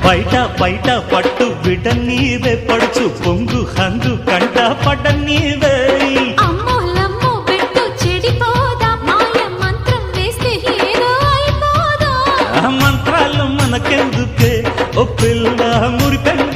బయట బయట పట్టు బిడ్డ నీవే పడుచు పొంగు హంగు కంట పడ్డ నీవే అమ్మోలమ్మో పెట్టు చెడిపోదా మాయ మంత్రం వేస్తే ఏదో అయిపోదా మంత్రాలు మనకెందుకే ఓ పిల్ల మురిపెందు